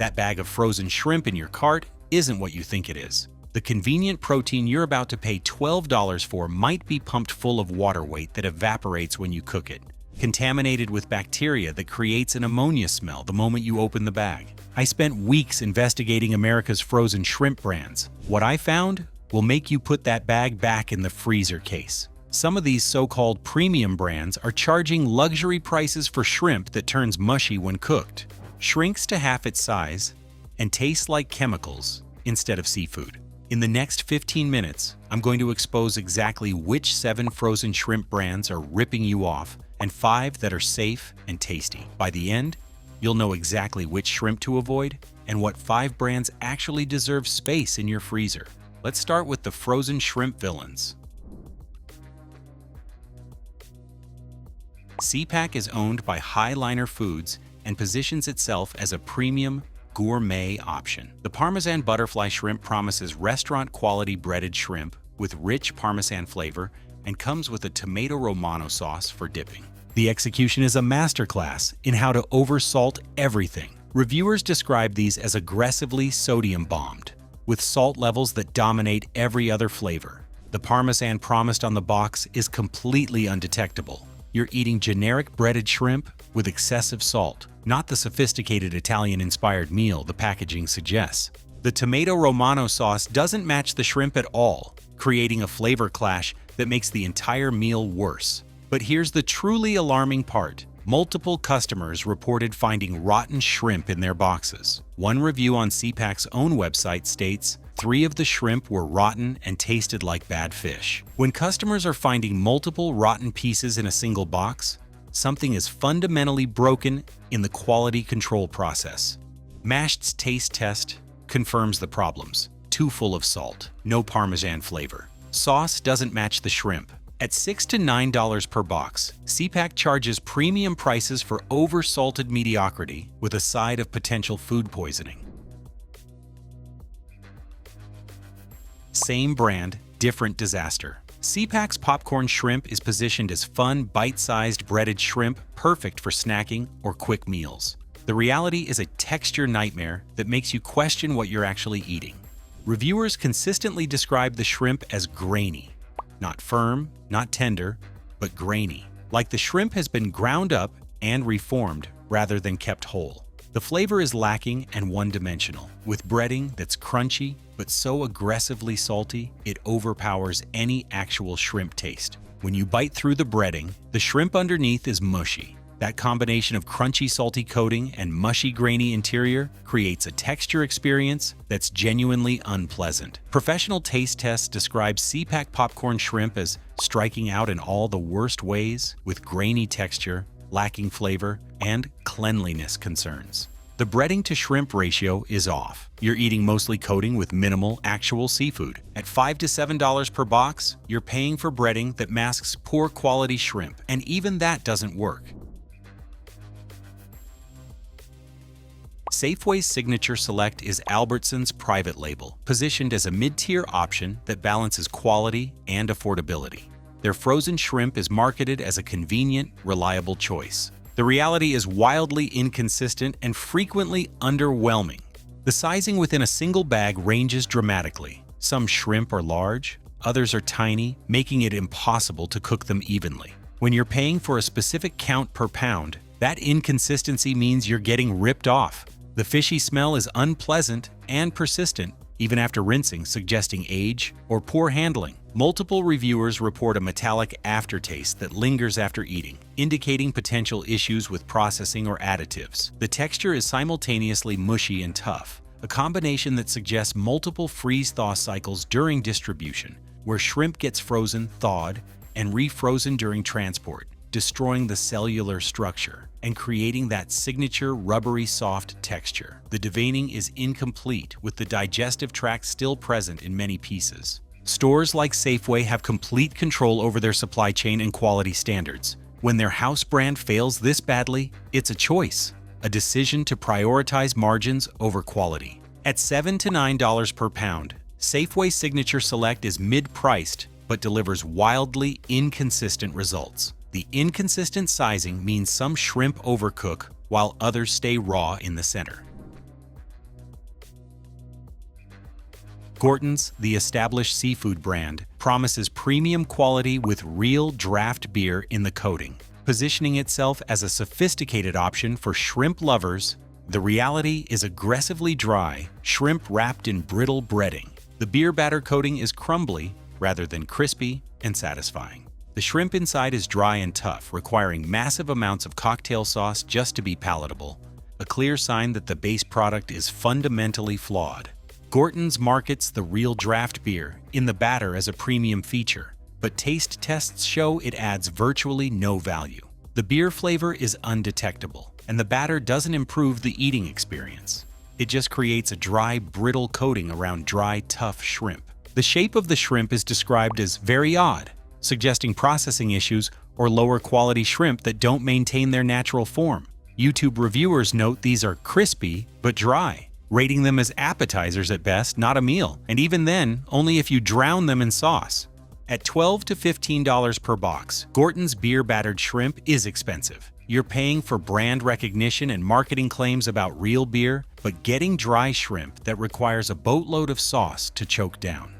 That bag of frozen shrimp in your cart isn't what you think it is. The convenient protein you're about to pay $12 for might be pumped full of water weight that evaporates when you cook it, contaminated with bacteria that creates an ammonia smell the moment you open the bag. I spent weeks investigating America's frozen shrimp brands. What I found will make you put that bag back in the freezer case. Some of these so-called premium brands are charging luxury prices for shrimp that turns mushy when cooked, shrinks to half its size, and tastes like chemicals instead of seafood. In the next 15 minutes, I'm going to expose exactly which 7 frozen shrimp brands are ripping you off and 5 that are safe and tasty. By the end, you'll know exactly which shrimp to avoid and what 5 brands actually deserve space in your freezer. Let's start with the frozen shrimp villains. Seapak is owned by Highliner Foods and positions itself as a premium, gourmet option. The Parmesan butterfly shrimp promises restaurant-quality breaded shrimp with rich Parmesan flavor and comes with a tomato romano sauce for dipping. The execution is a masterclass in how to oversalt everything. Reviewers describe these as aggressively sodium-bombed, with salt levels that dominate every other flavor. The Parmesan promised on the box is completely undetectable. You're eating generic breaded shrimp with excessive salt, not the sophisticated Italian-inspired meal the packaging suggests. The tomato romano sauce doesn't match the shrimp at all, creating a flavor clash that makes the entire meal worse. But here's the truly alarming part. Multiple customers reported finding rotten shrimp in their boxes. One review on Seapak's own website states, 3 of the shrimp were rotten and tasted like bad fish. When customers are finding multiple rotten pieces in a single box, something is fundamentally broken in the quality control process. Mashed's taste test confirms the problems. Too full of salt, no Parmesan flavor. Sauce doesn't match the shrimp. At $6 to $9 per box, Seapak charges premium prices for oversalted mediocrity with a side of potential food poisoning. Same brand, different disaster. Seapak's popcorn shrimp is positioned as fun, bite-sized breaded shrimp perfect for snacking or quick meals. The reality is a texture nightmare that makes you question what you're actually eating. Reviewers consistently describe the shrimp as grainy. Not firm, not tender, but grainy. Like the shrimp has been ground up and reformed rather than kept whole. The flavor is lacking and one-dimensional, with breading that's crunchy but so aggressively salty it overpowers any actual shrimp taste. When you bite through the breading, the shrimp underneath is mushy. That combination of crunchy, salty coating and mushy, grainy interior creates a texture experience that's genuinely unpleasant. Professional taste tests describe Seapak popcorn shrimp as striking out in all the worst ways, with grainy texture, lacking flavor, and cleanliness concerns. The breading to shrimp ratio is off. You're eating mostly coating with minimal actual seafood. At $5 to $7 per box, you're paying for breading that masks poor quality shrimp, and even that doesn't work. Safeway's Signature Select is Albertsons' private label, positioned as a mid-tier option that balances quality and affordability. Their frozen shrimp is marketed as a convenient, reliable choice. The reality is wildly inconsistent and frequently underwhelming. The sizing within a single bag ranges dramatically. Some shrimp are large, others are tiny, making it impossible to cook them evenly. When you're paying for a specific count per pound, that inconsistency means you're getting ripped off. The fishy smell is unpleasant and persistent, even after rinsing, suggesting age or poor handling. Multiple reviewers report a metallic aftertaste that lingers after eating, indicating potential issues with processing or additives. The texture is simultaneously mushy and tough, a combination that suggests multiple freeze-thaw cycles during distribution, where shrimp gets frozen, thawed, and refrozen during transport, destroying the cellular structure and creating that signature rubbery soft texture. The deveining is incomplete, with the digestive tract still present in many pieces. Stores like Safeway have complete control over their supply chain and quality standards. When their house brand fails this badly, it's a choice, a decision to prioritize margins over quality. At $7 to $9 per pound, Safeway Signature Select is mid-priced but delivers wildly inconsistent results. The inconsistent sizing means some shrimp overcook while others stay raw in the center. Gorton's, the established seafood brand, promises premium quality with real draft beer in the coating, positioning itself as a sophisticated option for shrimp lovers. The reality is aggressively dry, shrimp wrapped in brittle breading. The beer batter coating is crumbly rather than crispy and satisfying. The shrimp inside is dry and tough, requiring massive amounts of cocktail sauce just to be palatable, a clear sign that the base product is fundamentally flawed. Gorton's markets the real draft beer in the batter as a premium feature, but taste tests show it adds virtually no value. The beer flavor is undetectable, and the batter doesn't improve the eating experience. It just creates a dry, brittle coating around dry, tough shrimp. The shape of the shrimp is described as very odd, suggesting processing issues or lower quality shrimp that don't maintain their natural form. YouTube reviewers note these are crispy but dry, rating them as appetizers at best, not a meal, and even then, only if you drown them in sauce. At $12 to $15 per box, Gorton's beer-battered shrimp is expensive. You're paying for brand recognition and marketing claims about real beer, but getting dry shrimp that requires a boatload of sauce to choke down.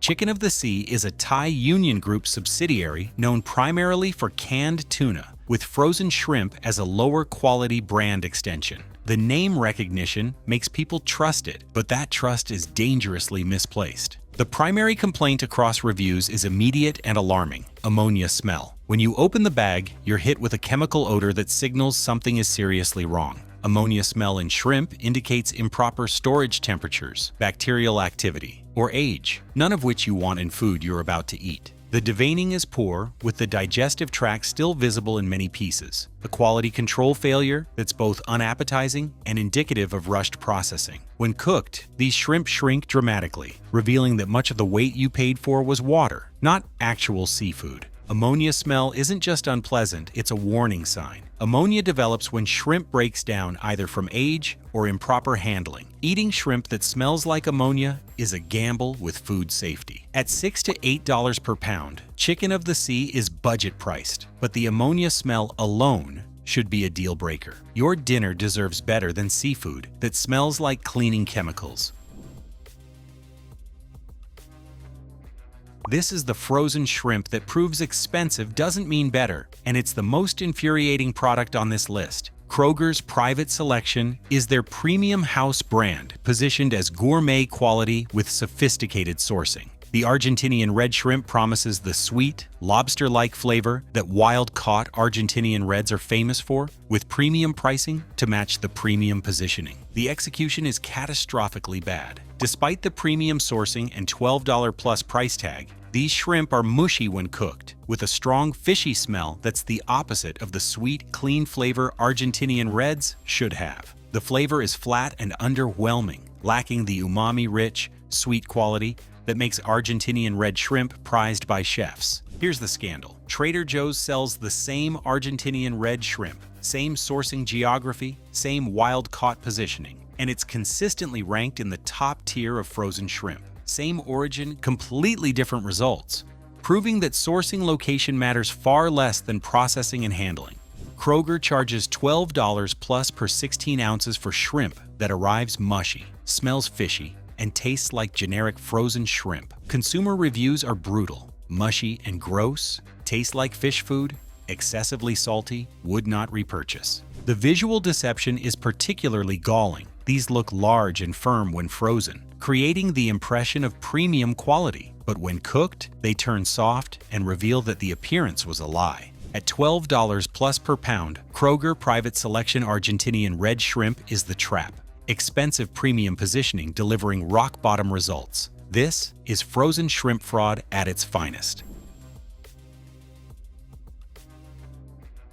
Chicken of the Sea is a Thai Union Group subsidiary known primarily for canned tuna, with frozen shrimp as a lower-quality brand extension. The name recognition makes people trust it, but that trust is dangerously misplaced. The primary complaint across reviews is immediate and alarming: ammonia smell. When you open the bag, you're hit with a chemical odor that signals something is seriously wrong. Ammonia smell in shrimp indicates improper storage temperatures, bacterial activity, or age, none of which you want in food you're about to eat. The deveining is poor, with the digestive tract still visible in many pieces, a quality control failure that's both unappetizing and indicative of rushed processing. When cooked, these shrimp shrink dramatically, revealing that much of the weight you paid for was water, not actual seafood. Ammonia smell isn't just unpleasant, it's a warning sign. Ammonia develops when shrimp breaks down either from age or improper handling. Eating shrimp that smells like ammonia is a gamble with food safety. At $6 to $8 per pound, Chicken of the Sea is budget priced, but the ammonia smell alone should be a deal breaker. Your dinner deserves better than seafood that smells like cleaning chemicals. This is the frozen shrimp that proves expensive doesn't mean better, and it's the most infuriating product on this list. Kroger's Private Selection is their premium house brand, positioned as gourmet quality with sophisticated sourcing. The Argentinian red shrimp promises the sweet, lobster-like flavor that wild-caught Argentinian reds are famous for, with premium pricing to match the premium positioning. The execution is catastrophically bad. Despite the premium sourcing and $12+ price tag, these shrimp are mushy when cooked, with a strong fishy smell that's the opposite of the sweet, clean flavor Argentinian reds should have. The flavor is flat and underwhelming, lacking the umami-rich, sweet quality that makes Argentinian red shrimp prized by chefs. Here's the scandal. Trader Joe's sells the same Argentinian red shrimp, same sourcing geography, same wild-caught positioning, and it's consistently ranked in the top tier of frozen shrimp. Same origin, completely different results, proving that sourcing location matters far less than processing and handling. Kroger charges $12+ per 16 ounces for shrimp that arrives mushy, smells fishy, and tastes like generic frozen shrimp. Consumer reviews are brutal: mushy and gross, taste like fish food, excessively salty, would not repurchase. The visual deception is particularly galling. These look large and firm when frozen, creating the impression of premium quality. But when cooked, they turn soft and reveal that the appearance was a lie. At $12+ per pound, Kroger Private Selection Argentinian red shrimp is the trap. Expensive premium positioning delivering rock-bottom results. This is frozen shrimp fraud at its finest.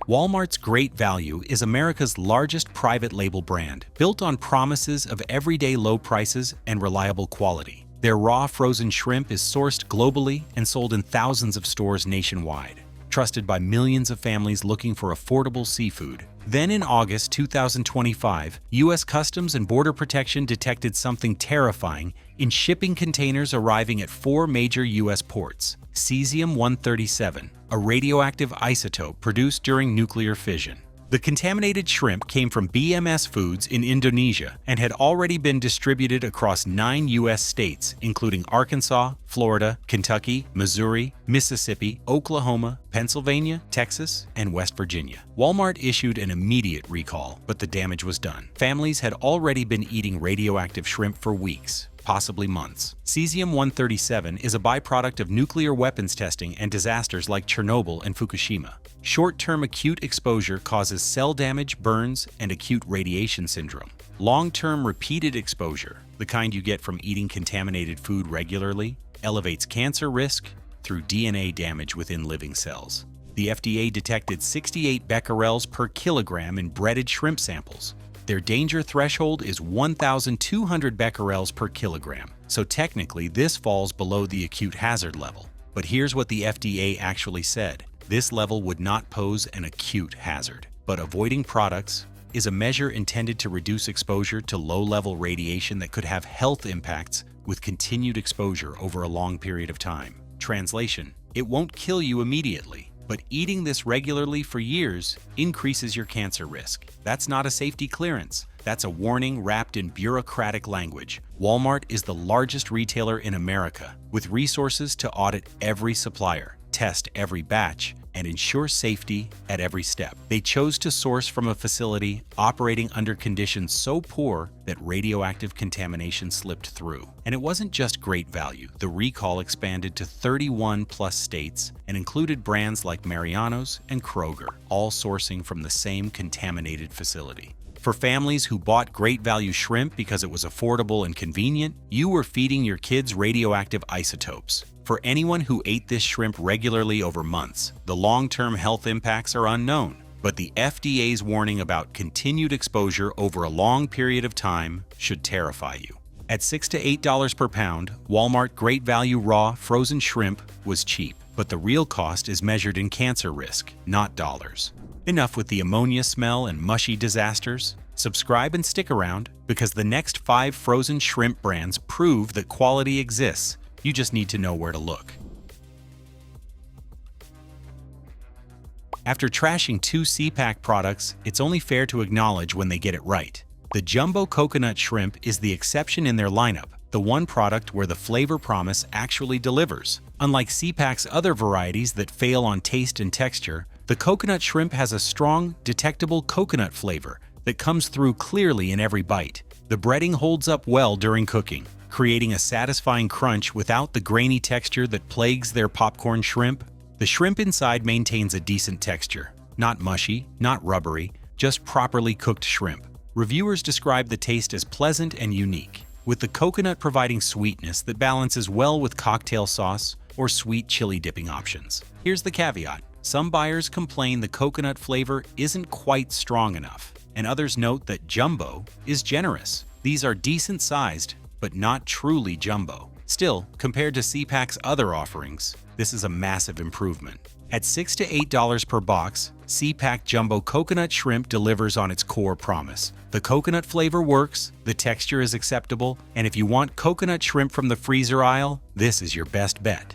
Walmart's Great Value is America's largest private label brand, built on promises of everyday low prices and reliable quality. Their raw frozen shrimp is sourced globally and sold in thousands of stores nationwide, trusted by millions of families looking for affordable seafood. Then in August 2025, U.S. Customs and Border Protection detected something terrifying in shipping containers arriving at 4 major U.S. ports: cesium-137, a radioactive isotope produced during nuclear fission. The contaminated shrimp came from BMS Foods in Indonesia and had already been distributed across 9 U.S. states, including Arkansas, Florida, Kentucky, Missouri, Mississippi, Oklahoma, Pennsylvania, Texas, and West Virginia. Walmart issued an immediate recall, but the damage was done. Families had already been eating radioactive shrimp for weeks, possibly months. Cesium-137 is a byproduct of nuclear weapons testing and disasters like Chernobyl and Fukushima. Short-term acute exposure causes cell damage, burns, and acute radiation syndrome. Long-term repeated exposure, the kind you get from eating contaminated food regularly, elevates cancer risk through DNA damage within living cells. The FDA detected 68 becquerels per kilogram in breaded shrimp samples. Their danger threshold is 1,200 becquerels per kilogram, so technically this falls below the acute hazard level. But here's what the FDA actually said. This level would not pose an acute hazard, but avoiding products is a measure intended to reduce exposure to low-level radiation that could have health impacts with continued exposure over a long period of time. Translation: it won't kill you immediately, but eating this regularly for years increases your cancer risk. That's not a safety clearance. That's a warning wrapped in bureaucratic language. Walmart is the largest retailer in America, with resources to audit every supplier, test every batch, and ensure safety at every step. They chose to source from a facility operating under conditions so poor that radioactive contamination slipped through. And it wasn't just great value. The recall expanded to 31 plus states and included brands like Mariano's and Kroger, all sourcing from the same contaminated facility. For families who bought great value shrimp because it was affordable and convenient, you were feeding your kids radioactive isotopes. For anyone who ate this shrimp regularly over months, the long-term health impacts are unknown. But the FDA's warning about continued exposure over a long period of time should terrify you. At $6 to $8 per pound, Walmart Great Value Raw Frozen Shrimp was cheap, but the real cost is measured in cancer risk, not dollars. Enough with the ammonia smell and mushy disasters. Subscribe and stick around, because the next 5 frozen shrimp brands prove that quality exists. You just need to know where to look. After trashing 2 Seapak products, it's only fair to acknowledge when they get it right. The Jumbo Coconut Shrimp is the exception in their lineup, the one product where the flavor promise actually delivers. Unlike Seapak's other varieties that fail on taste and texture, the coconut shrimp has a strong, detectable coconut flavor that comes through clearly in every bite. The breading holds up well during cooking, creating a satisfying crunch without the grainy texture that plagues their popcorn shrimp. The shrimp inside maintains a decent texture, not mushy, not rubbery, just properly cooked shrimp. Reviewers describe the taste as pleasant and unique, with the coconut providing sweetness that balances well with cocktail sauce or sweet chili dipping options. Here's the caveat. Some buyers complain the coconut flavor isn't quite strong enough, and others note that jumbo is generous. These are decent sized, but not truly jumbo. Still, compared to Seapak's other offerings, this is a massive improvement. At $6 to $8 per box, Seapak Jumbo Coconut Shrimp delivers on its core promise. The coconut flavor works, the texture is acceptable, and if you want coconut shrimp from the freezer aisle, this is your best bet.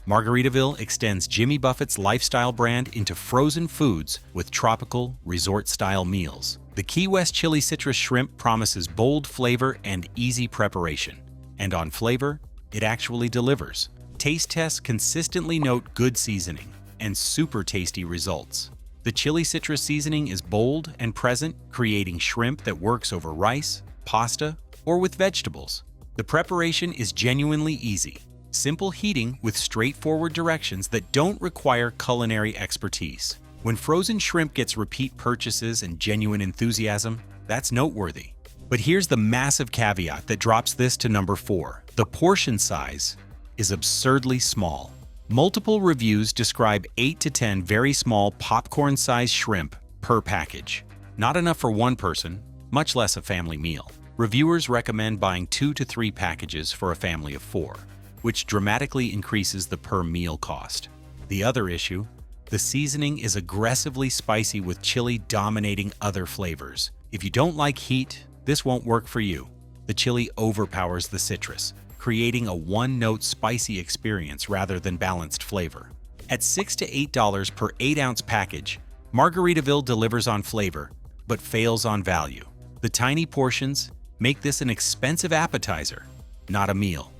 Margaritaville extends Jimmy Buffett's lifestyle brand into frozen foods with tropical, resort-style meals. The Key West Chili Citrus Shrimp promises bold flavor and easy preparation. And on flavor, it actually delivers. Taste tests consistently note good seasoning and super tasty results. The chili citrus seasoning is bold and present, creating shrimp that works over rice, pasta, or with vegetables. The preparation is genuinely easy. Simple heating with straightforward directions that don't require culinary expertise. When frozen shrimp gets repeat purchases and genuine enthusiasm, that's noteworthy. But here's the massive caveat that drops this to number 4. The portion size is absurdly small. Multiple reviews describe 8 to 10 very small popcorn-sized shrimp per package. Not enough for one person, much less a family meal. Reviewers recommend buying 2 to 3 packages for a family of 4, which dramatically increases the per meal cost. The other issue, the seasoning is aggressively spicy with chili dominating other flavors. If you don't like heat, this won't work for you. The chili overpowers the citrus, creating a one-note spicy experience rather than balanced flavor. At $6 to $8 per 8-ounce package, Margaritaville delivers on flavor, but fails on value. The tiny portions make this an expensive appetizer, not a meal.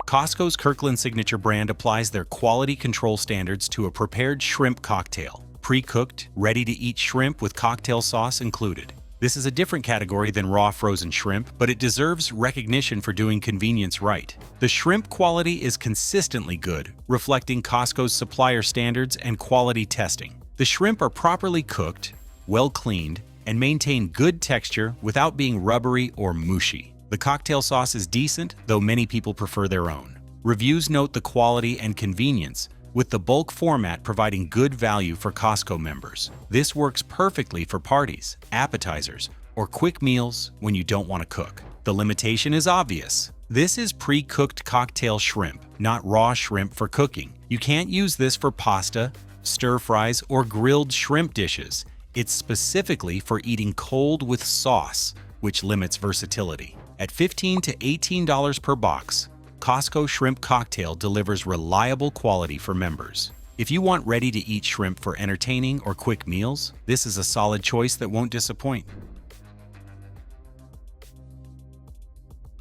Costco's Kirkland Signature brand applies their quality control standards to a prepared shrimp cocktail, pre-cooked, ready-to-eat shrimp with cocktail sauce included. This is a different category than raw frozen shrimp, but it deserves recognition for doing convenience right. The shrimp quality is consistently good, reflecting Costco's supplier standards and quality testing. The shrimp are properly cooked, well cleaned, and maintain good texture without being rubbery or mushy. The cocktail sauce is decent, though many people prefer their own. Reviews note the quality and convenience, with the bulk format providing good value for Costco members. This works perfectly for parties, appetizers, or quick meals when you don't want to cook. The limitation is obvious. This is pre-cooked cocktail shrimp, not raw shrimp for cooking. You can't use this for pasta, stir-fries, or grilled shrimp dishes. It's specifically for eating cold with sauce, which limits versatility. At $15 to $18 per box, Costco Shrimp Cocktail delivers reliable quality for members. If you want ready-to-eat shrimp for entertaining or quick meals, this is a solid choice that won't disappoint.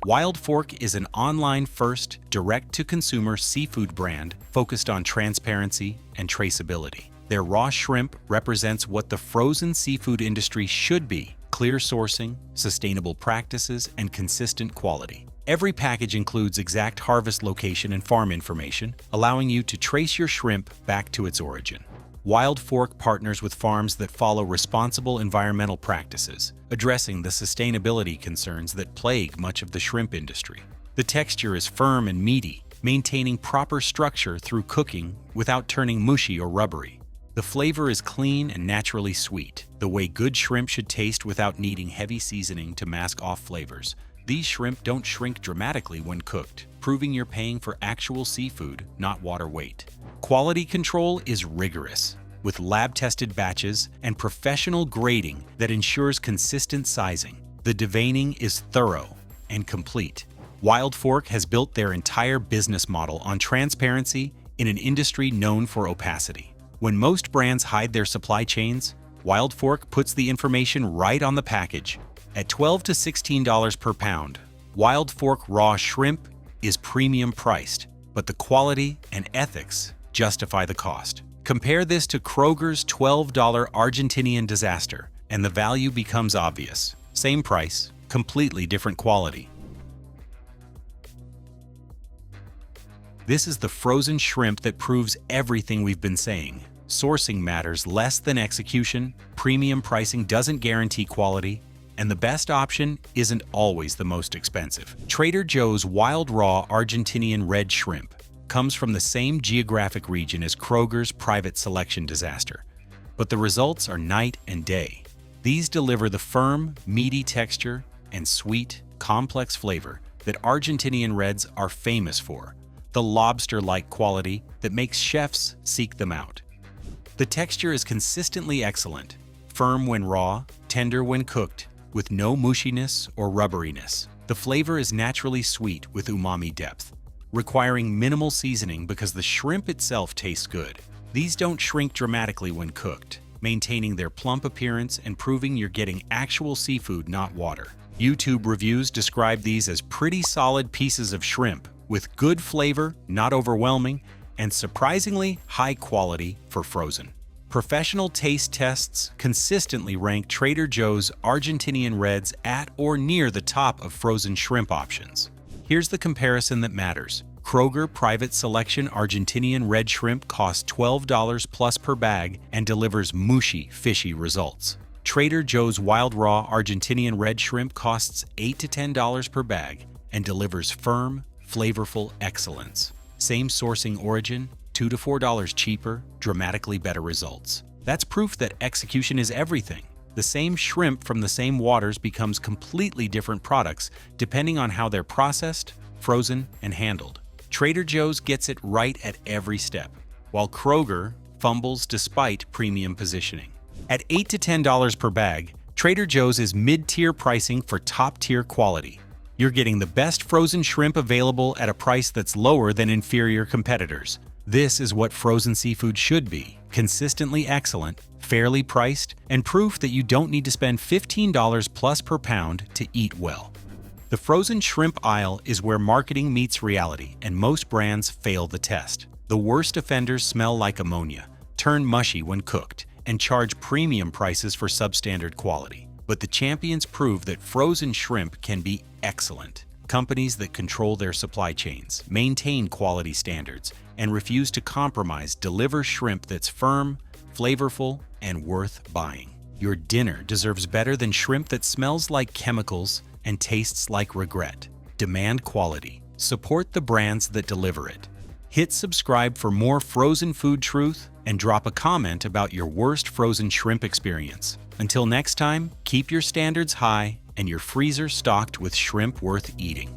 Wild Fork is an online-first, direct-to-consumer seafood brand focused on transparency and traceability. Their raw shrimp represents what the frozen seafood industry should be: clear sourcing, sustainable practices, and consistent quality. Every package includes exact harvest location and farm information, allowing you to trace your shrimp back to its origin. Wild Fork partners with farms that follow responsible environmental practices, addressing the sustainability concerns that plague much of the shrimp industry. The texture is firm and meaty, maintaining proper structure through cooking without turning mushy or rubbery. The flavor is clean and naturally sweet, the way good shrimp should taste without needing heavy seasoning to mask off flavors. These shrimp don't shrink dramatically when cooked, proving you're paying for actual seafood, not water weight. Quality control is rigorous, with lab-tested batches and professional grading that ensures consistent sizing. The deveining is thorough and complete. Wild Fork has built their entire business model on transparency in an industry known for opacity. When most brands hide their supply chains, Wild Fork puts the information right on the package. At $12 to $16 per pound, Wild Fork raw shrimp is premium priced, but the quality and ethics justify the cost. Compare this to Kroger's $12 Argentinian disaster, and the value becomes obvious. Same price, completely different quality. This is the frozen shrimp that proves everything we've been saying. Sourcing matters less than execution, premium pricing doesn't guarantee quality, and the best option isn't always the most expensive. Trader Joe's Wild Raw Argentinian Red Shrimp comes from the same geographic region as Kroger's Private Selection disaster, but the results are night and day. These deliver the firm, meaty texture and sweet, complex flavor that Argentinian Reds are famous for, the lobster-like quality that makes chefs seek them out. The texture is consistently excellent, firm when raw, tender when cooked, with no mushiness or rubberiness. The flavor is naturally sweet with umami depth, requiring minimal seasoning because the shrimp itself tastes good. These don't shrink dramatically when cooked, maintaining their plump appearance and proving you're getting actual seafood, not water. YouTube reviews describe these as pretty solid pieces of shrimp, with good flavor, not overwhelming, and surprisingly high quality for frozen. Professional taste tests consistently rank Trader Joe's Argentinian Reds at or near the top of frozen shrimp options. Here's the comparison that matters. Kroger Private Selection Argentinian Red Shrimp costs $12 plus per bag and delivers mushy, fishy results. Trader Joe's Wild Raw Argentinian Red Shrimp costs $8 to $10 per bag and delivers firm, flavorful excellence. Same sourcing origin, $2 to $4 cheaper, dramatically better results. That's proof that execution is everything. The same shrimp from the same waters becomes completely different products depending on how they're processed, frozen, and handled. Trader Joe's gets it right at every step, while Kroger fumbles despite premium positioning. At $8 to $10 per bag, Trader Joe's is mid-tier pricing for top-tier quality. You're getting the best frozen shrimp available at a price that's lower than inferior competitors. This is what frozen seafood should be: consistently excellent, fairly priced, and proof that you don't need to spend $15 plus per pound to eat well. The frozen shrimp aisle is where marketing meets reality, and most brands fail the test. The worst offenders smell like ammonia, turn mushy when cooked, and charge premium prices for substandard quality. But the champions prove that frozen shrimp can be excellent. Companies that control their supply chains, maintain quality standards, and refuse to compromise deliver shrimp that's firm, flavorful, and worth buying. Your dinner deserves better than shrimp that smells like chemicals and tastes like regret. Demand quality. Support the brands that deliver it. Hit subscribe for more frozen food truth and drop a comment about your worst frozen shrimp experience. Until next time, keep your standards high and your freezer stocked with shrimp worth eating.